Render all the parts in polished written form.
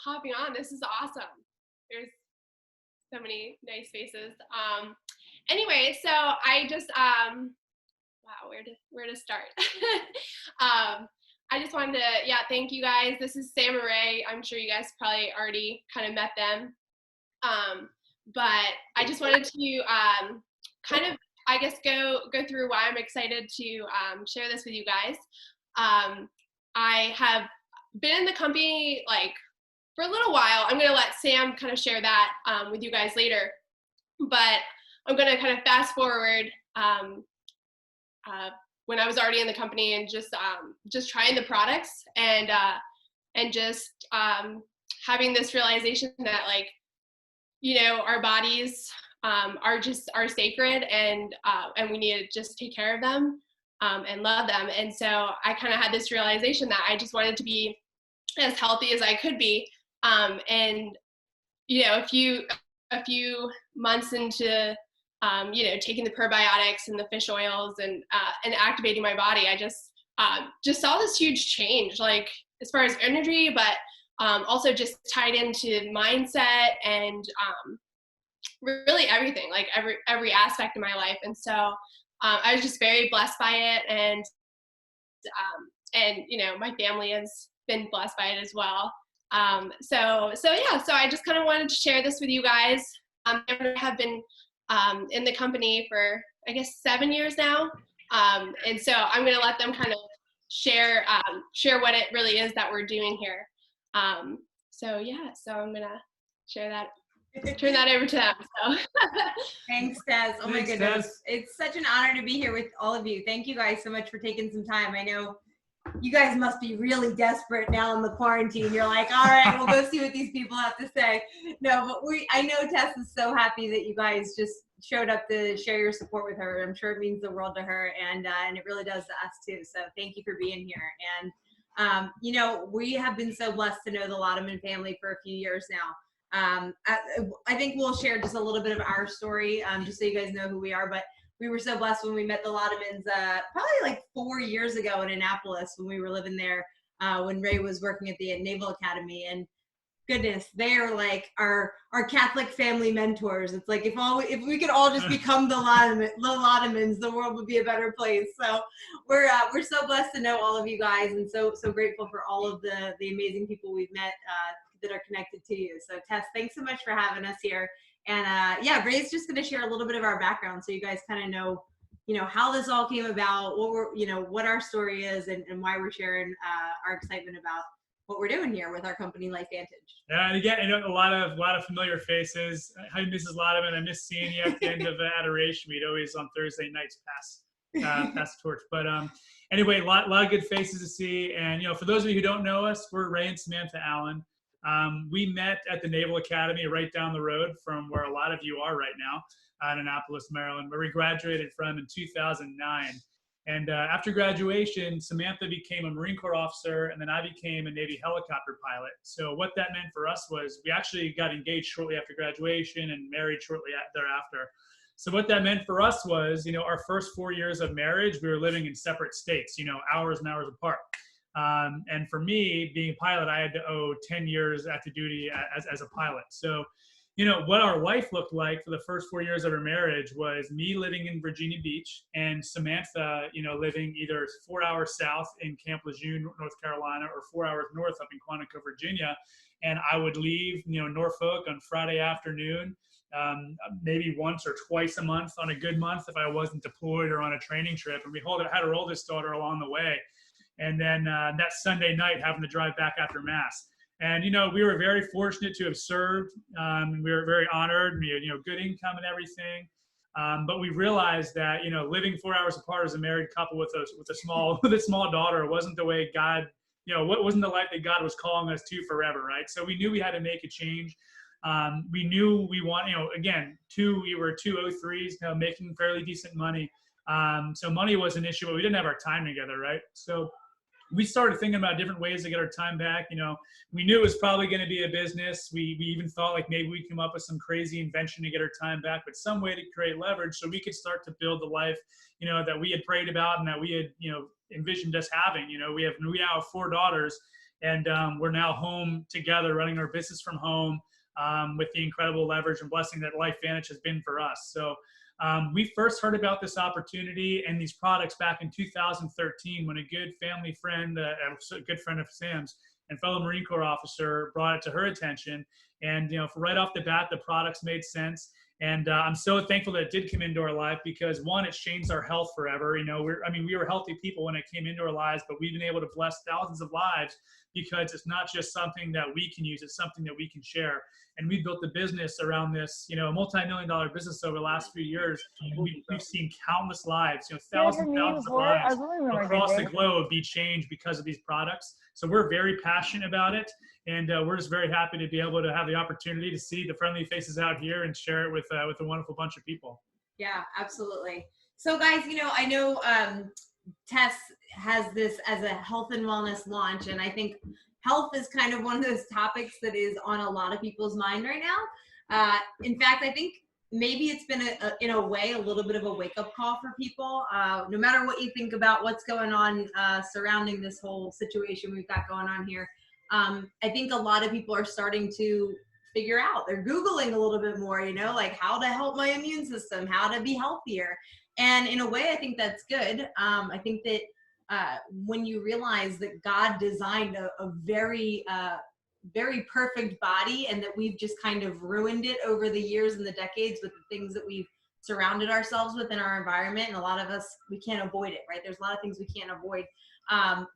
hopping on. This is awesome. There's so many nice faces. Anyway, so I just, wow, where to start? I just wanted to, thank you guys. This is Sam and Ray. I'm sure you guys probably already kind of met them. But I just wanted to kind of, I guess, go through why I'm excited to share this with you guys. I have been in the company like for a little while. I'm going to let Sam kind of share that with you guys later. But I'm going to kind of fast forward when I was already in the company and just trying the products and just having this realization that, like, you know, our bodies are sacred, and we need to just take care of them and love them. And so I kind of had this realization that I just wanted to be as healthy as I could be. And you know, a few months into you know, taking the probiotics and the fish oils and activating my body, I just saw this huge change, like as far as energy, but also just tied into mindset and really everything, like every aspect of my life. And so I was just very blessed by it, and you know, my family has been blessed by it as well. So I just kind of wanted to share this with you guys. I have been in the company for, I guess, 7 years now. And so I'm going to let them kind of share what it really is that we're doing here. So I'm going to share that, turn that over to them. So. Thanks, Tess. Oh my goodness. Tess. It's such an honor to be here with all of you. Thank you guys so much for taking some time. I know you guys must be really desperate now in the quarantine. You're like, all right, we'll go see what these people have to say. No, but I know Tess is so happy that you guys just showed up to share your support with her. I'm sure it means the world to her, and it really does to us too. So thank you for being here. And you know, we have been so blessed to know the Lodeman family for a few years now. I think we'll share just a little bit of our story, just so you guys know who we are. But we were so blessed when we met the Lodemans probably like 4 years ago in Annapolis when we were living there, when Ray was working at the Naval Academy. And goodness, they are like our Catholic family mentors. It's like if we could all just become the Lodemans, the world would be a better place. So we're so blessed to know all of you guys, and so grateful for all of the amazing people we've met that are connected to you. So Tess, thanks so much for having us here. And Ray's just going to share a little bit of our background so you guys kind of know, you know, how this all came about, what our story is, and why we're sharing our excitement about what we're doing here with our company, LifeVantage. Yeah, and again, a lot of familiar faces. Hi, Mrs. Lodeman. I miss seeing you at the end of Adoration. We'd always on Thursday nights pass the torch. But anyway, a lot of good faces to see. And you know, for those of you who don't know us, we're Ray and Samantha Allen. We met at the Naval Academy right down the road from where a lot of you are right now, in Annapolis, Maryland, where we graduated from in 2009. And after graduation, Samantha became a Marine Corps officer, and then I became a Navy helicopter pilot. So what that meant for us was we actually got engaged shortly after graduation and married shortly thereafter. So what that meant for us was, you know, our first 4 years of marriage, we were living in separate states, you know, hours and hours apart. And for me, being a pilot, I had to owe 10 years active duty as a pilot. So, you know, what our life looked like for the first 4 years of our marriage was me living in Virginia Beach and Samantha, you know, living either 4 hours south in Camp Lejeune, North Carolina, or 4 hours north up in Quantico, Virginia. And I would leave, you know, Norfolk on Friday afternoon, maybe once or twice a month on a good month if I wasn't deployed or on a training trip. And we had our oldest daughter along the way. And then that Sunday night, having to drive back after Mass. And, you know, we were very fortunate to have served. We were very honored. We had, you know, good income and everything. But we realized that, you know, living 4 hours apart as a married couple with a small daughter wasn't the way God, you know, what wasn't the life that God was calling us to forever, right? So we knew we had to make a change. We knew we want, you know, again, we were two 03s, you know, making fairly decent money. So money was an issue, but we didn't have our time together, right? So we started thinking about different ways to get our time back. You know, we knew it was probably going to be a business. We even thought like maybe we'd come up with some crazy invention to get our time back, but some way to create leverage so we could start to build the life, you know, that we had prayed about and that we had, you know, envisioned us having. You know, we now have 4 daughters, And we're now home together, running our business from home with the incredible leverage and blessing that LifeVantage has been for us. So we first heard about this opportunity and these products back in 2013 when a good family friend, a good friend of Sam's and fellow Marine Corps officer, brought it to her attention. And right off the bat, the products made sense. And I'm so thankful that it did come into our life because, one, it's changed our health forever. We were healthy people when it came into our lives, but we've been able to bless thousands of lives because it's not just something that we can use, it's something that we can share. And we built the business around this, a multi-million-dollar business over the last few years. And we've seen countless lives, thousands of lives across the globe be changed because of these products. So we're very passionate about it. And we're just very happy to be able to have the opportunity to see the friendly faces out here and share it with a wonderful bunch of people. Yeah, absolutely. So guys, I know Tess has this as a health and wellness launch, and I think health is kind of one of those topics that is on a lot of people's mind right now. In fact, I think maybe it's been in a way a little bit of a wake-up call for people. No matter what you think about what's going on surrounding this whole situation we've got going on here, I think a lot of people are starting to figure out, they're Googling a little bit more, like how to help my immune system, how to be healthier. And in a way, I think that's good. I think that when you realize that God designed a very, very perfect body, and that we've just kind of ruined it over the years and the decades with the things that we've surrounded ourselves with in our environment. And a lot of us, we can't avoid it, right? There's a lot of things we can't avoid.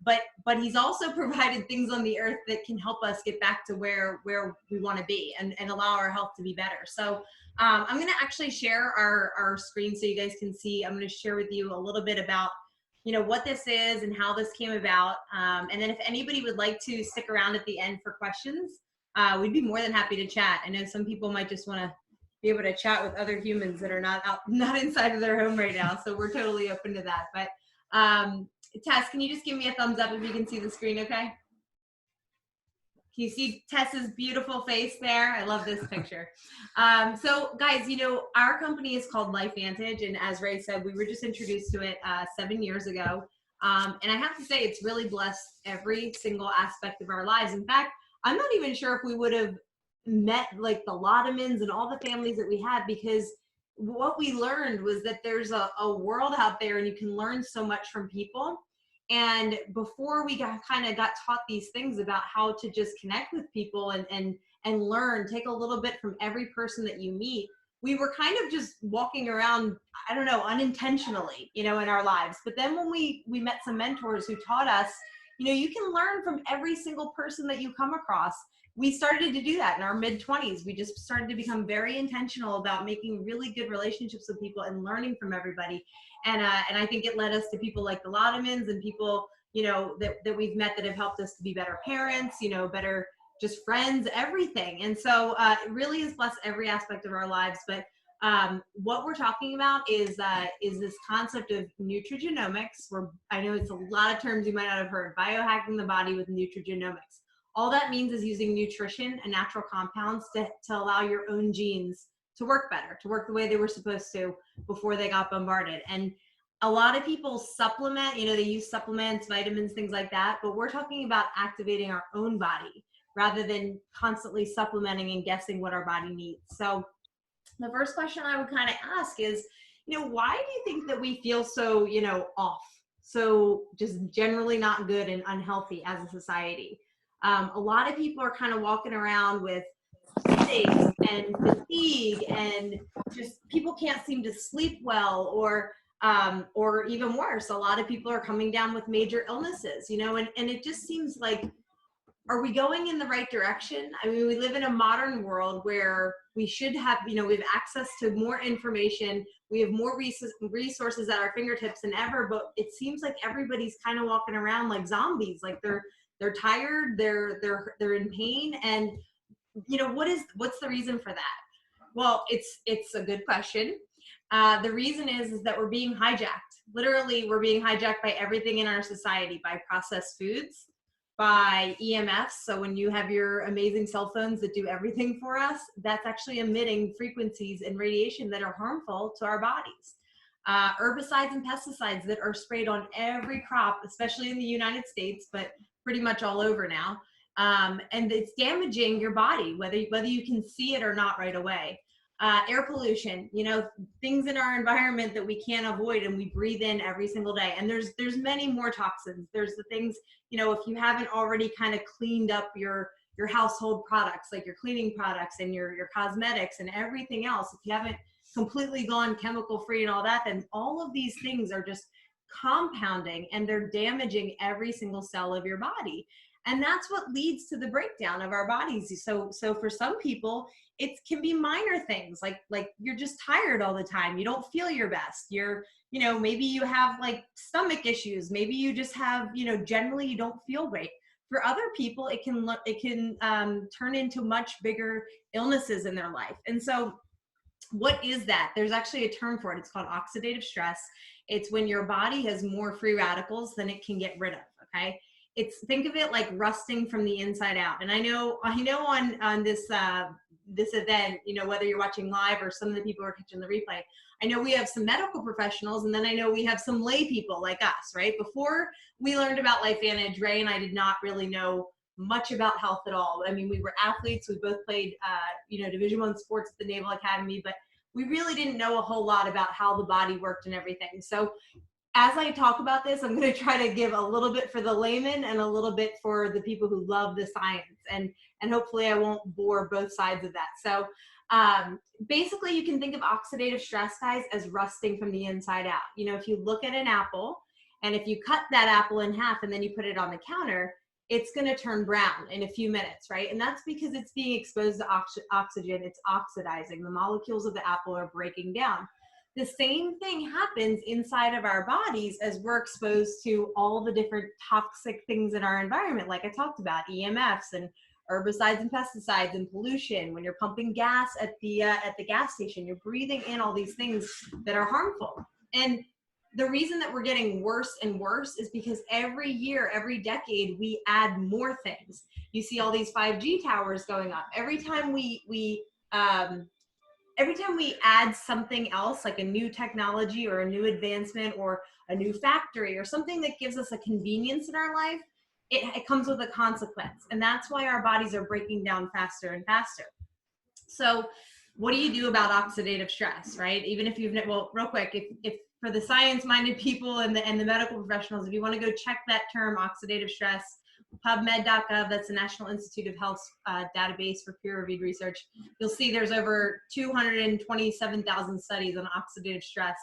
But he's also provided things on the earth that can help us get back to where we want to be and allow our health to be better. So I'm going to actually share our screen so you guys can see. I'm going to share with you a little bit about what this is and how this came about. And then if anybody would like to stick around at the end for questions, we'd be more than happy to chat. I know some people might just want to be able to chat with other humans that are not inside of their home right now. So we're totally open to that. But Tess, can you just give me a thumbs up if you can see the screen, okay? Can you see Tess's beautiful face there? I love this picture. So guys, our company is called LifeVantage, and as Ray said, we were just introduced to it 7 years ago. And I have to say, it's really blessed every single aspect of our lives. In fact, I'm not even sure if we would have met like the Lottomans and all the families that we had, because what we learned was that there's a world out there and you can learn so much from people. And before we got taught these things about how to just connect with people and learn, take a little bit from every person that you meet, we were kind of just walking around, I don't know, unintentionally, in our lives. But then when we met some mentors who taught us, you can learn from every single person that you come across. We started to do that in our mid-20s. We just started to become very intentional about making really good relationships with people and learning from everybody. And I think it led us to people like the Lottomans and people, that we've met that have helped us to be better parents, better just friends, everything. And so it really has blessed every aspect of our lives. But what we're talking about is this concept of nutrigenomics, where I know it's a lot of terms you might not have heard, biohacking the body with nutrigenomics. All that means is using nutrition and natural compounds to allow your own genes to work better, to work the way they were supposed to before they got bombarded. And a lot of people supplement, they use supplements, vitamins, things like that, but we're talking about activating our own body rather than constantly supplementing and guessing what our body needs. So the first question I would kind of ask is, why do you think that we feel so, off, so just generally not good and unhealthy as a society? A lot of people are kind of walking around with headaches and fatigue, and just people can't seem to sleep well, or even worse, a lot of people are coming down with major illnesses, and it just seems like, are we going in the right direction? I mean, we live in a modern world where we should have, we have access to more information. We have more resources at our fingertips than ever, but it seems like everybody's kind of walking around like zombies, like they're tired, they're in pain. And what's the reason for that? Well, it's a good question. The reason is that we're being hijacked. Literally, we're being hijacked by everything in our society, by processed foods, by EMFs. So when you have your amazing cell phones that do everything for us, that's actually emitting frequencies and radiation that are harmful to our bodies. Herbicides and pesticides that are sprayed on every crop, especially in the United States, but pretty much all over now. And it's damaging your body, whether you can see it or not right away. Air pollution, things in our environment that we can't avoid and we breathe in every single day. And there's many more toxins. There's the things, if you haven't already kind of cleaned up your household products, like your cleaning products and your cosmetics and everything else, if you haven't completely gone chemical free and all that, then all of these things are just compounding and they're damaging every single cell of your body. And that's what leads to the breakdown of our bodies. So for some people, it can be minor things like you're just tired all the time. You don't feel your best. You're, maybe you have like stomach issues. Maybe you just have, generally you don't feel great. For other people, it can turn into much bigger illnesses in their life. And so what is that? There's actually a term for it. It's called oxidative stress. It's when your body has more free radicals than it can get rid of, okay? Think of it like rusting from the inside out. And I know on this event, whether you're watching live or some of the people who are catching the replay, I know we have some medical professionals, and then I know we have some lay people like us, right? Before we learned about LifeVantage, Ray and I did not really know much about health at all. I mean, we were athletes. We both played, Division I sports at the Naval Academy, but we really didn't know a whole lot about how the body worked and everything. So as I talk about this, I'm going to try to give a little bit for the layman and a little bit for the people who love the science. And hopefully I won't bore both sides of that. So basically you can think of oxidative stress, guys, as rusting from the inside out. If you look at an apple, and if you cut that apple in half and then you put it on the counter, it's going to turn brown in a few minutes, right? And that's because it's being exposed to oxygen. It's oxidizing. The molecules of the apple are breaking down. The same thing happens inside of our bodies as we're exposed to all the different toxic things in our environment, like I talked about, EMFs and herbicides and pesticides and pollution. When you're pumping gas at the gas station, you're breathing in all these things that are harmful. And the reason that we're getting worse and worse is because every year, every decade, we add more things. You see all these 5G towers going up. Every time we add something else, like a new technology or a new advancement or a new factory or something that gives us a convenience in our life, it comes with a consequence. And that's why our bodies are breaking down faster and faster. So what do you do about oxidative stress, right? Even if real quick, if for the science-minded people and the medical professionals, if you want to go check that term, oxidative stress, PubMed.gov, that's the National Institute of Health's database for peer-reviewed research. You'll see there's over 227,000 studies on oxidative stress,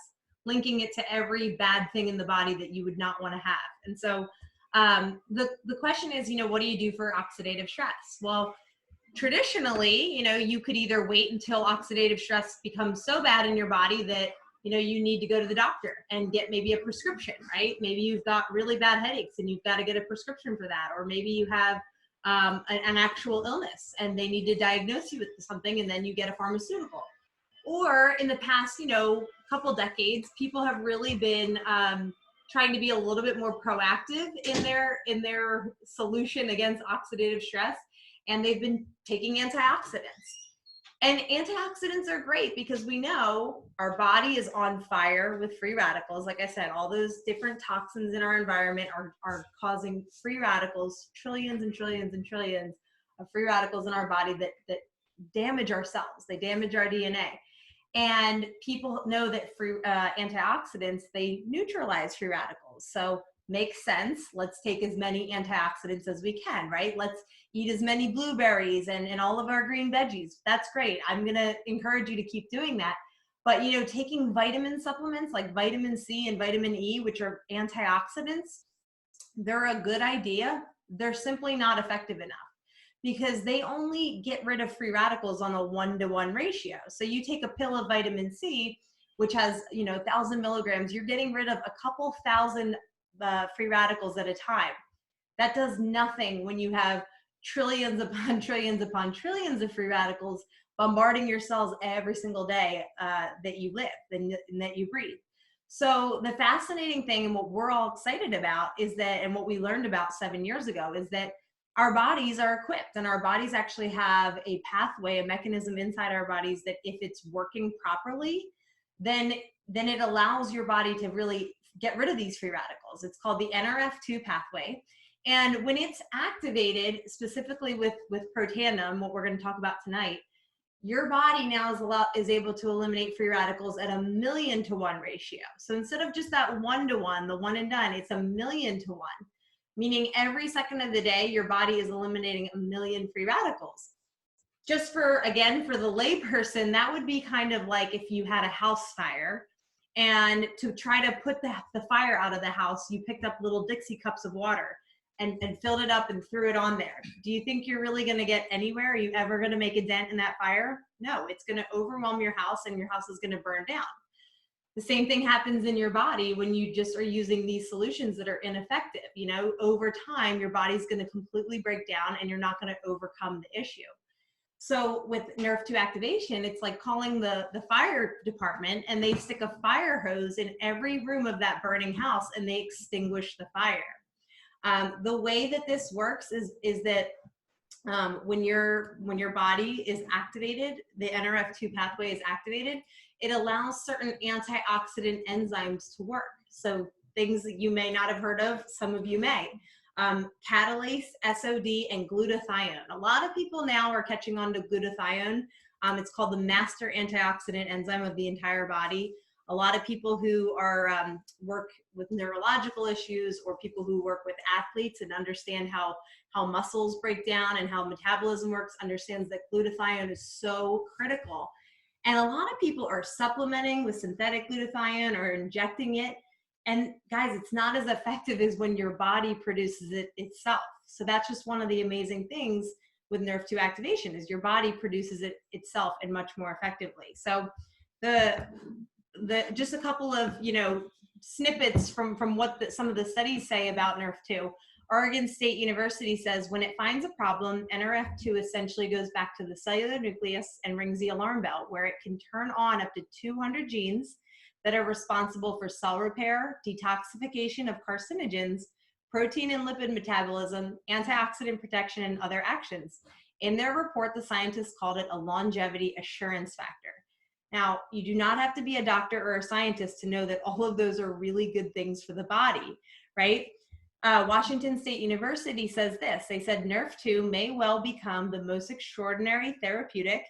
linking it to every bad thing in the body that you would not want to have. And so the question is, what do you do for oxidative stress? Well, traditionally, you could either wait until oxidative stress becomes so bad in your body that you need to go to the doctor and get maybe a prescription, right? Maybe you've got really bad headaches and you've got to get a prescription for that. Or maybe you have an actual illness and they need to diagnose you with something and then you get a pharmaceutical. Or in the past, couple decades, people have really been trying to be a little bit more proactive in their solution against oxidative stress. And they've been taking antioxidants. And antioxidants are great because we know our body is on fire with free radicals. Like I said, all those different toxins in our environment are causing free radicals, trillions and trillions and trillions of free radicals in our body that damage our cells. They damage our DNA. And people know that free antioxidants, they neutralize free radicals. So makes sense. Let's take as many antioxidants as we can, right? Let's eat as many blueberries and all of our green veggies. That's great. I'm going to encourage you to keep doing that. But, taking vitamin supplements like vitamin C and vitamin E, which are antioxidants, they're a good idea. They're simply not effective enough because they only get rid of free radicals on a 1-to-1 ratio. So you take a pill of vitamin C, which has, 1,000 milligrams, you're getting rid of a couple thousand free radicals at a time. That does nothing when you have trillions upon trillions upon trillions of free radicals bombarding your cells every single day that you live and that you breathe. So the fascinating thing and what we're all excited about is that, and what we learned about 7 years ago, is that our bodies are equipped and our bodies actually have a pathway, a mechanism inside our bodies that if it's working properly, then it allows your body to really get rid of these free radicals. It's called the NRF2 pathway. And when it's activated, specifically with protandem, what we're going to talk about tonight, your body now is able to eliminate free radicals at 1,000,000 to 1 ratio. So instead of just that 1-to-1, the one and done, it's 1,000,000 to 1, meaning every second of the day, your body is eliminating 1,000,000 free radicals. Just for the layperson, that would be kind of like if you had a house fire, and to try to put the fire out of the house, you picked up little Dixie cups of water and filled it up and threw it on there. Do you think you're really going to get anywhere? Are you ever going to make a dent in that fire? No, it's going to overwhelm your house and your house is going to burn down. The same thing happens in your body when you just are using these solutions that are ineffective. You know, over time, your body's going to completely break down and you're not going to overcome the issue. So with Nerve 2 activation, it's like calling the fire department, and they stick a fire hose in every room of that burning house and they extinguish the fire. The way that this works is that when your body is activated, the NRF2 pathway is activated, it allows certain antioxidant enzymes to work. So things that you may not have heard of, some of you may. Catalase, SOD, and glutathione. A lot of people now are catching on to glutathione. It's called the master antioxidant enzyme of the entire body. A lot of people who are work with neurological issues, or people who work with athletes and understand how muscles break down and how metabolism works, understands that glutathione is so critical. And a lot of people are supplementing with synthetic glutathione or injecting it. And guys, it's not as effective as when your body produces it itself. So that's just one of the amazing things with Nerve 2 activation, is your body produces it itself and much more effectively. So just a couple of, snippets from what some of the studies say about Nerve 2. Oregon State University says when it finds a problem, NRF2 essentially goes back to the cellular nucleus and rings the alarm bell, where it can turn on up to 200 genes that are responsible for cell repair, detoxification of carcinogens, protein and lipid metabolism, antioxidant protection, and other actions. In their report, the scientists called it a longevity assurance factor. Now, you do not have to be a doctor or a scientist to know that all of those are really good things for the body, right? Washington State University says this. They said Nerve 2 may well become the most extraordinary therapeutic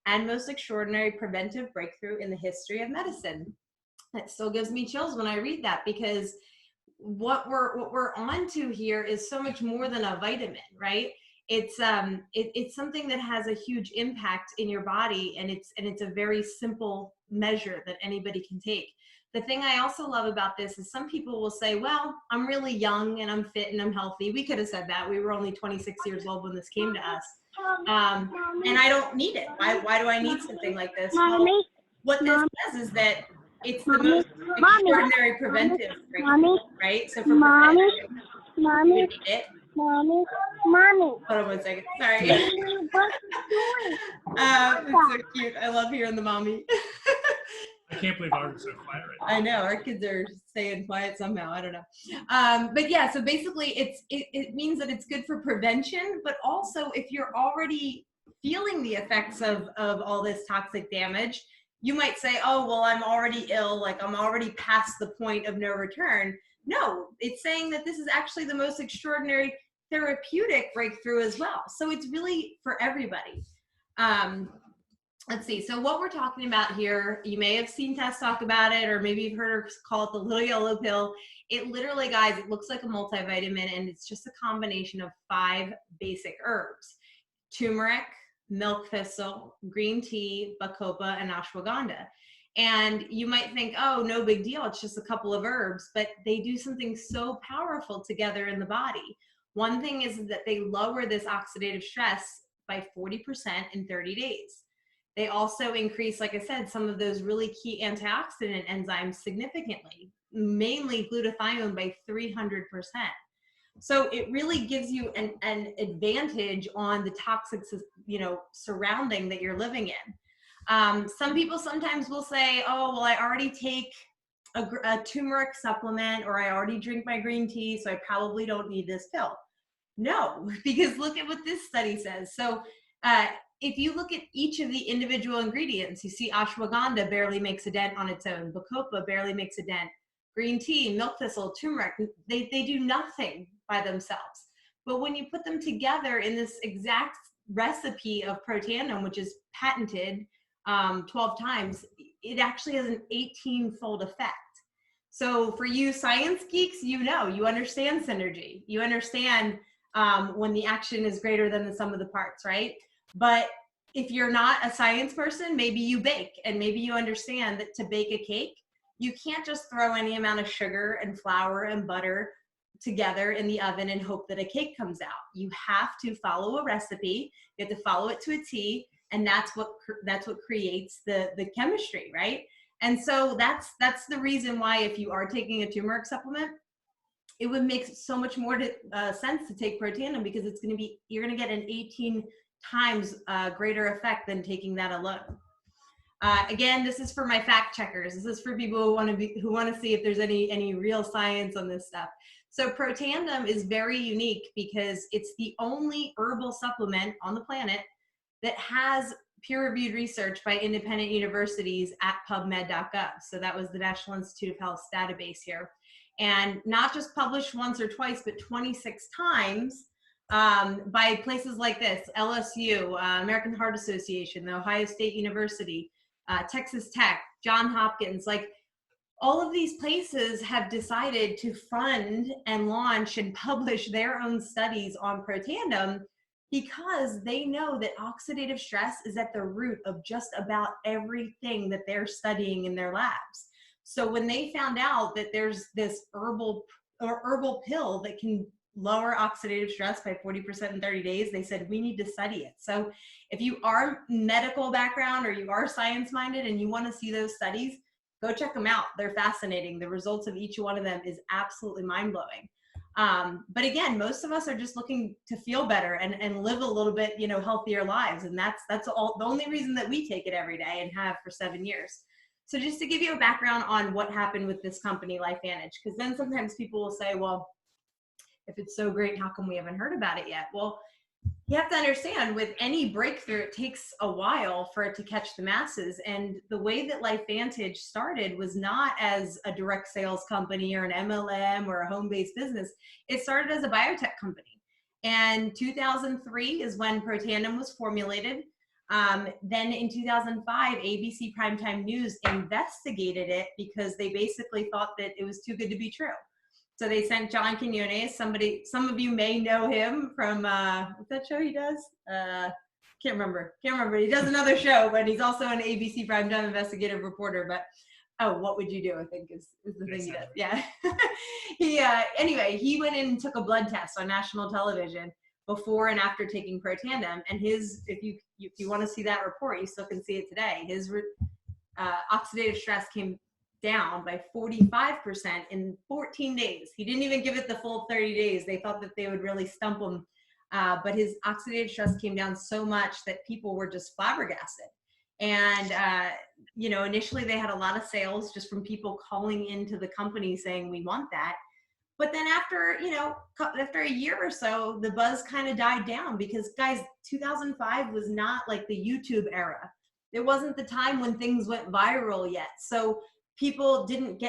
and most extraordinary preventive breakthrough in the history of medicine. It still gives me chills when I read that, because what we're onto here is so much more than a vitamin, right? It's something that has a huge impact in your body, and it's a very simple measure that anybody can take. The thing I also love about this is some people will say, well, I'm really young and I'm fit and I'm healthy. We could have said that. We were only 26 years old when this came to us. And I don't need it. Why do I need something like this? Well, what this says is that it's the most extraordinary preventive breakthrough, right? So for prevention, you need it. Mommy. Hold on 1 second. Sorry. It's so cute. I love hearing the mommy. I can't believe ours is so quiet right now. I know, our kids are staying quiet somehow. I don't know. But yeah, so basically it means that it's good for prevention, but also if you're already feeling the effects of all this toxic damage, you might say, oh, well, I'm already ill, like I'm already past the point of no return. No, it's saying that this is actually the most extraordinary therapeutic breakthrough as well. So it's really for everybody. Let's see. So what we're talking about here, you may have seen Tess talk about it, or maybe you've heard her call it the little yellow pill. It literally, guys, it looks like a multivitamin, and it's just a combination of 5 basic herbs: turmeric, milk thistle, green tea, bacopa, and ashwagandha. And you might think, oh, no big deal, it's just a couple of herbs, but they do something so powerful together in the body. One thing is that they lower this oxidative stress by 40% in 30 days. They also increase, like I said, some of those really key antioxidant enzymes significantly, mainly glutathione by 300%. So it really gives you an advantage on the toxic, surrounding that you're living in. Some people sometimes will say, oh, well, I already take a turmeric supplement, or I already drink my green tea, so I probably don't need this pill. No, because look at what this study says. So if you look at each of the individual ingredients, you see ashwagandha barely makes a dent on its own. Bacopa barely makes a dent. Green tea, milk thistle, turmeric, they do nothing by themselves. But when you put them together in this exact recipe of Protandim, which is patented 12 times, it actually has an 18-fold effect. So for you science geeks, you understand synergy. You understand when the action is greater than the sum of the parts, right? But if you're not a science person, maybe you bake, and maybe you understand that to bake a cake, you can't just throw any amount of sugar and flour and butter together in the oven and hope that a cake comes out. You have to follow a recipe. You have to follow it to a T, and that's what creates the chemistry, right? And so that's the reason why, if you are taking a turmeric supplement, it would make so much more sense to take Protandim, because you're going to get an 18 times greater effect than taking that alone. Again, this is for my fact checkers. This is for people who want to see if there's any real science on this stuff. So Protandim is very unique because it's the only herbal supplement on the planet that has peer-reviewed research by independent universities at PubMed.gov. So that was the National Institute of Health's database here. And not just published once or twice, but 26 times by places like this: LSU, American Heart Association, the Ohio State University, Texas Tech, Johns Hopkins. Like, all of these places have decided to fund and launch and publish their own studies on Protandim, because they know that oxidative stress is at the root of just about everything that they're studying in their labs. So when they found out that there's this herbal pill that can lower oxidative stress by 40% in 30 days, they said, we need to study it. So if you are medical background or you are science minded and you want to see those studies, go check them out. They're fascinating. The results of each one of them is absolutely mind blowing. But again, most of us are just looking to feel better and live a little bit, healthier lives. And that's all, the only reason that we take it every day and have for 7 years. So just to give you a background on what happened with this company, LifeVantage, because then sometimes people will say, well, if it's so great, how come we haven't heard about it yet? Well, you have to understand, with any breakthrough, it takes a while for it to catch the masses. And the way that LifeVantage started was not as a direct sales company or an MLM or a home-based business. It started as a biotech company. And 2003 is when Protandim was formulated. Then in 2005, ABC Primetime News investigated it because they basically thought that it was too good to be true. So they sent John Quinones, some of you may know him from, what's that show he does? Can't remember. He does another show, but he's also an ABC Primetime investigative reporter. But, oh, What Would You Do, I think is the thing he does. Yeah. Anyway, he went in and took a blood test on national television before and after taking Protandim. And if you want to see that report, you still can see it today. His oxidative stress came down by 45% in 14 days. He didn't even give it the full 30 days. They thought that they would really stump him. But his oxidative stress came down so much that people were just flabbergasted. And, initially they had a lot of sales just from people calling into the company saying, we want that. But then after a year or so, the buzz kind of died down because, guys, 2005 was not like the YouTube era. It wasn't the time when things went viral yet. So people didn't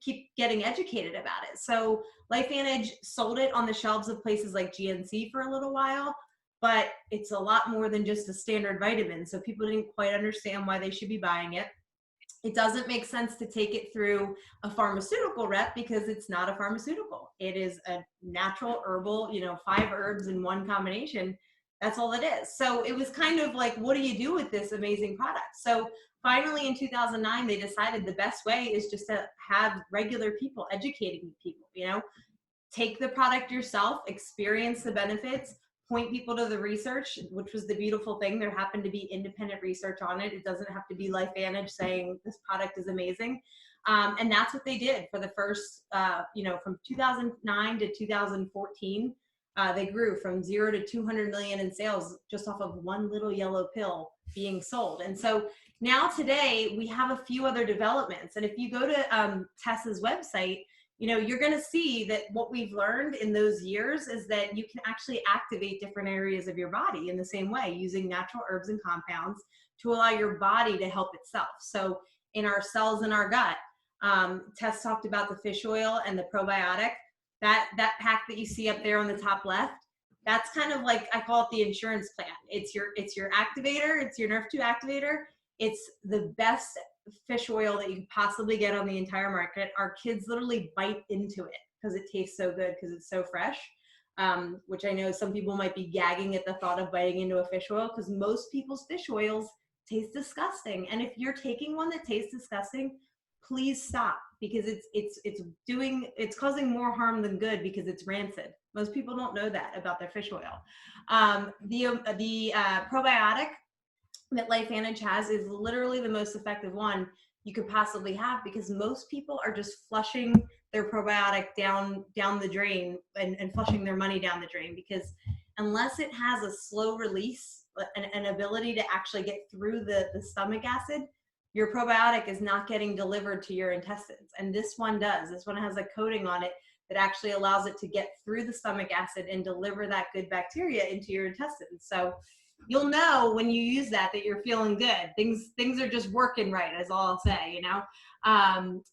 keep getting educated about it. So LifeVantage sold it on the shelves of places like GNC for a little while, but it's a lot more than just a standard vitamin. So people didn't quite understand why they should be buying it. It doesn't make sense to take it through a pharmaceutical rep because it's not a pharmaceutical. It is a natural herbal, 5 herbs in one combination. That's all it is. So it was kind of like, what do you do with this amazing product? So finally in 2009, they decided the best way is just to have regular people educating people, take the product yourself, experience the benefits, point people to the research, which was the beautiful thing. There happened to be independent research on it. It doesn't have to be LifeVantage saying this product is amazing. And that's what they did for the first, from 2009 to 2014. They grew from 0 to 200 million in sales just off of one little yellow pill being sold. And so now today we have a few other developments. And if you go to Tess's website, you're going to see that what we've learned in those years is that you can actually activate different areas of your body in the same way using natural herbs and compounds to allow your body to help itself. So in our cells in our gut, Tess talked about the fish oil and the probiotic. that pack that you see up there on the top left, that's kind of like, I call it the insurance plan. It's your activator. It's your Nerf 2 activator. It's the best fish oil that you could possibly get on the entire market. Our kids literally bite into it because it tastes so good, because it's so fresh. Which I know some people might be gagging at the thought of biting into a fish oil, because most people's fish oils taste disgusting. And if you're taking one that tastes disgusting, please stop, because it's causing more harm than good, because it's rancid. Most people don't know that about their fish oil. The probiotic that LifeVantage has is literally the most effective one you could possibly have, because most people are just flushing their probiotic down the drain and flushing their money down the drain, because unless it has a slow release, an ability to actually get through the stomach acid, your probiotic is not getting delivered to your intestines. And this one does. This one has a coating on it that actually allows it to get through the stomach acid and deliver that good bacteria into your intestines. So you'll know when you use that you're feeling good. Things are just working right, is all I'll say, you know?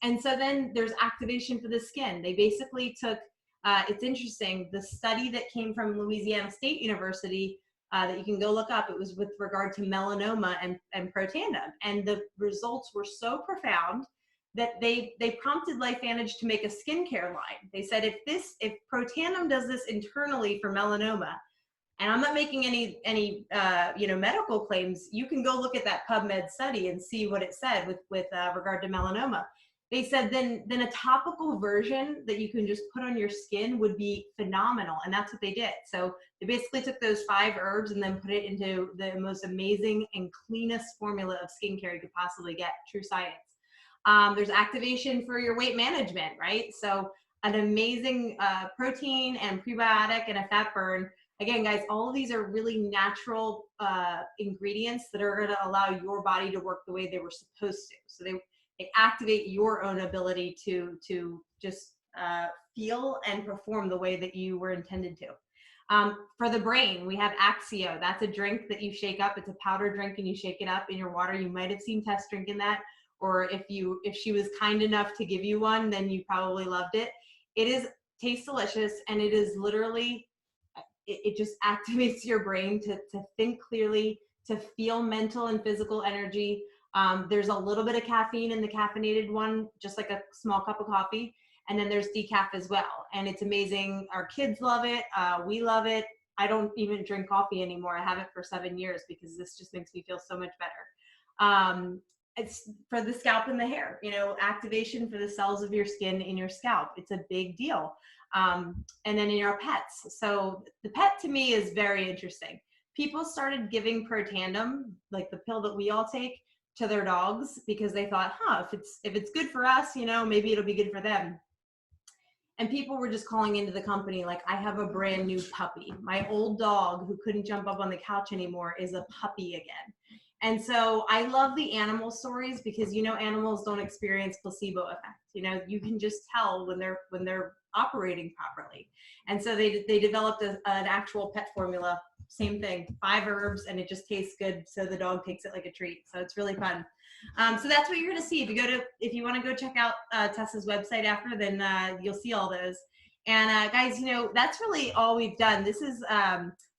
And so then there's activation for the skin. They basically took, it's interesting, the study that came from Louisiana State University, that you can go look up, it was with regard to melanoma and protandum. And the results were so profound that they prompted LifeVantage to make a skincare line. They said, if protandum does this internally for melanoma, and I'm not making any medical claims, you can go look at that PubMed study and see what it said with regard to melanoma. They said then a topical version that you can just put on your skin would be phenomenal. And that's what they did. So they basically took those 5 herbs and then put it into the most amazing and cleanest formula of skincare you could possibly get. True science. There's activation for your weight management, right? So an amazing protein and prebiotic and a fat burn. Again, guys, all of these are really natural ingredients that are going to allow your body to work the way they were supposed to. So they activate your own ability to just feel and perform the way that you were intended to. For the brain, we have Axio. That's a drink that you shake up. It's a powder drink, and you shake it up in your water. You might have seen Tess drinking that, or if she was kind enough to give you one, then you probably loved it. It tastes delicious, and it is literally, it just activates your brain to think clearly, to feel mental and physical energy. There's a little bit of caffeine in the caffeinated one, just like a small cup of coffee. And then there's decaf as well. And it's amazing. Our kids love it. We love it. I don't even drink coffee anymore. I haven't for 7 years, because this just makes me feel so much better. It's for the scalp and the hair, activation for the cells of your skin in your scalp. It's a big deal. And then in our pets. So the pet to me is very interesting. People started giving protandum, like the pill that we all take, to their dogs, because they thought, if it's good for us, maybe it'll be good for them. And people were just calling into the company like, I have a brand new puppy. My old dog who couldn't jump up on the couch anymore is a puppy again. And so I love the animal stories, because animals don't experience placebo effect. You can just tell when they're operating properly. And so they developed an actual pet formula. Same thing, 5 herbs, and it just tastes good. So the dog takes it like a treat. So it's really fun. So that's what you're going to see. If you want to go check out Tessa's website after, then you'll see all those. And guys, that's really all we've done. This is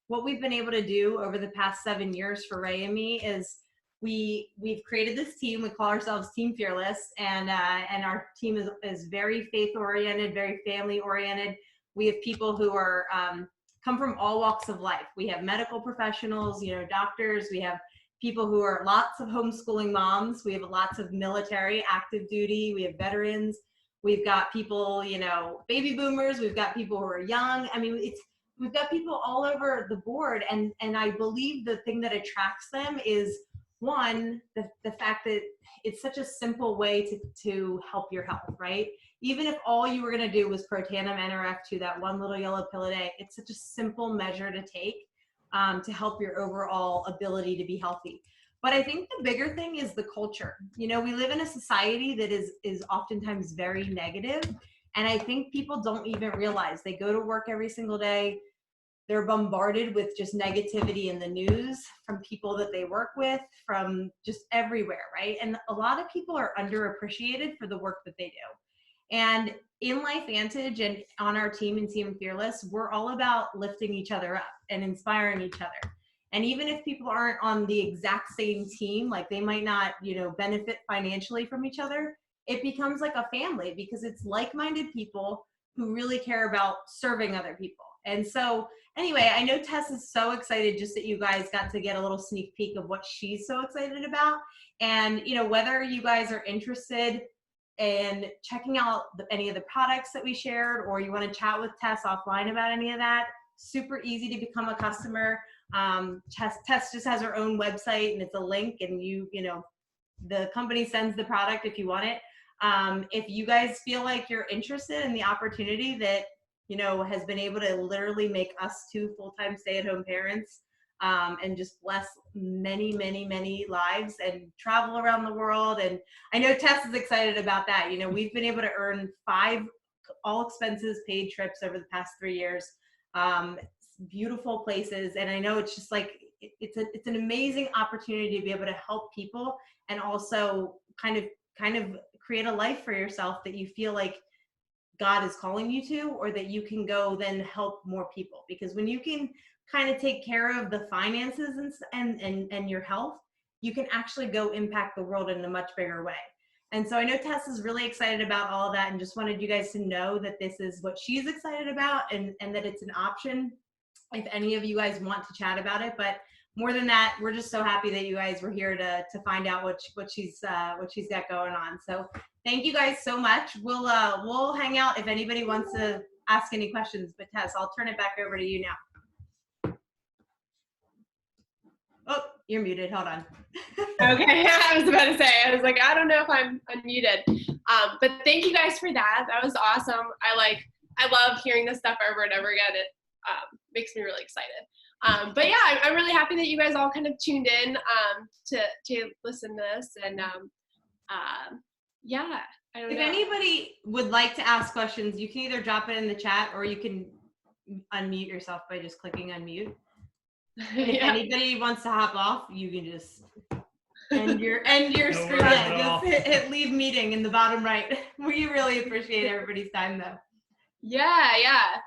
what we've been able to do over the past 7 years for Ray and me is we've created this team. We call ourselves Team Fearless, and our team is very faith oriented, very family oriented. We have people who are come from all walks of life. We have medical professionals, doctors. We have people who are lots of homeschooling moms. We have lots of military, active duty. We have veterans. We've got people, baby boomers. We've got people who are young. I mean, we've got people all over the board. And I believe the thing that attracts them is, one, the fact that it's such a simple way to help your health, right? Even if all you were going to do was protandum NRF2, that one little yellow pill a day, it's such a simple measure to take to help your overall ability to be healthy. But I think the bigger thing is the culture. We live in a society that is oftentimes very negative. And I think people don't even realize they go to work every single day. They're bombarded with just negativity in the news from people that they work with, from just everywhere, right? And a lot of people are underappreciated for the work that they do. And in LifeVantage and on our team in Team Fearless, we're all about lifting each other up and inspiring each other. And even if people aren't on the exact same team, like they might not, benefit financially from each other, it becomes like a family because it's like-minded people who really care about serving other people. And so anyway, I know Tess is so excited just that you guys got to get a little sneak peek of what she's so excited about. And, whether you guys are interested in checking out any of the products that we shared, or you want to chat with Tess offline about any of that, super easy to become a customer. Tess just has her own website and it's a link, and the company sends the product if you want it. If you guys feel like you're interested in the opportunity that, has been able to literally make us 2 full-time stay-at-home parents, and just bless many, many, many lives and travel around the world. And I know Tess is excited about that. We've been able to earn 5 all expenses paid trips over the past 3 years. Beautiful places. And I know it's just like, it's an amazing opportunity to be able to help people and also kind of create a life for yourself that you feel like God is calling you to, or that you can go then help more people. Because when you can kind of take care of the finances and your health, you can actually go impact the world in a much bigger way. And so I know Tess is really excited about all of that, and just wanted you guys to know that this is what she's excited about, and that it's an option if any of you guys want to chat about it. But more than that, we're just so happy that you guys were here to find out what she's got going on. So thank you guys so much. We'll hang out if anybody wants to ask any questions. But Tess, I'll turn it back over to you now. Oh, you're muted. Hold on. Okay, I was about to say, I was like, I don't know if I'm unmuted. But thank you guys for that. That was awesome. I love hearing this stuff over and over again. It makes me really excited. But yeah, I'm really happy that you guys all kind of tuned in to listen to this. And yeah, I don't know. If anybody would like to ask questions, you can either drop it in the chat, or you can unmute yourself by just clicking unmute. And if anybody wants to hop off, you can just end your screen. Just hit leave meeting in the bottom right. We really appreciate everybody's time though. Yeah.